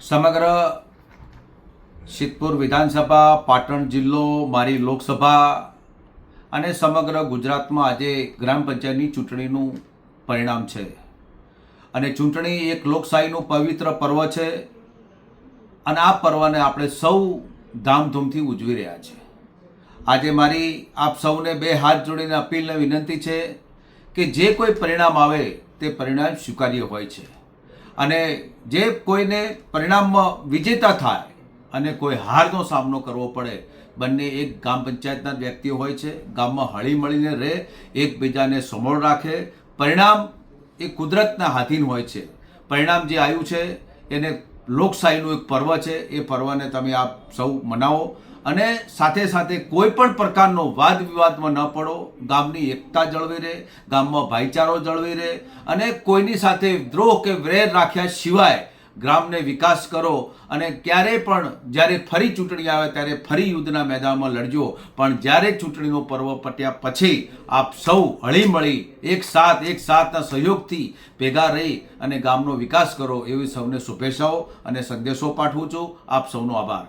સમગ્ર સિદ્ધપુર વિધાનસભા, પાટણ જિલ્લો, મારી લોકસભા અને સમગ્ર ગુજરાતમાં આજે ગ્રામ પંચાયતની ચૂંટણીનું પરિણામ છે. અને ચૂંટણી એક લોકશાહીનું પવિત્ર પર્વ છે અને આ પર્વને આપણે સૌ ધામધૂમથી ઉજવી રહ્યા છીએ. આજે મારી આપ સૌને બે હાથ જોડીને અપીલ અને વિનંતી છે કે જે કોઈ પરિણામ આવે તે પરિણામ સ્વીકાર્ય હોય છે અને જે કોઈને પરિણામમાં વિજેતા થાય અને કોઈ હારનો સામનો કરવો પડે, બંને એક ગામ પંચાયતના વ્યક્તિઓ હોય છે. ગામમાં હળી મળીને રહે, એકબીજાને સમોળ રાખે. પરિણામ એ કુદરતના હાથીન હોય છે. પરિણામ જે આવ્યું છે એને લોકશાહીનું એક પર્વ છે. એ પર્વને તમે આપ સૌ મનાવો અને સાથે સાથે કોઈ પણ પ્રકારનો વાદ વિવાદમાં ન પડો. ગામની એકતા જળવી રહે, ગામમાં ભાઈચારો જળવી રહે અને કોઈની સાથે દ્રોહ કે વેર રાખ્યા સિવાય ગ્રામને વિકાસ કરો. અને ક્યારેય પણ જ્યારે ફરી ચૂંટણી આવે ત્યારે ફરી યુદ્ધના મેદાનમાં લડજો. પણ જ્યારે ચૂંટણીનો પર્વ પત્યા પછી આપ સૌ હળીમળી એક સાથના સહયોગથી ભેગા રહી અને ગામનો વિકાસ કરો, એવી સૌને શુભેચ્છાઓ અને સંદેશો પાઠવું છું. આપ સૌનો આભાર.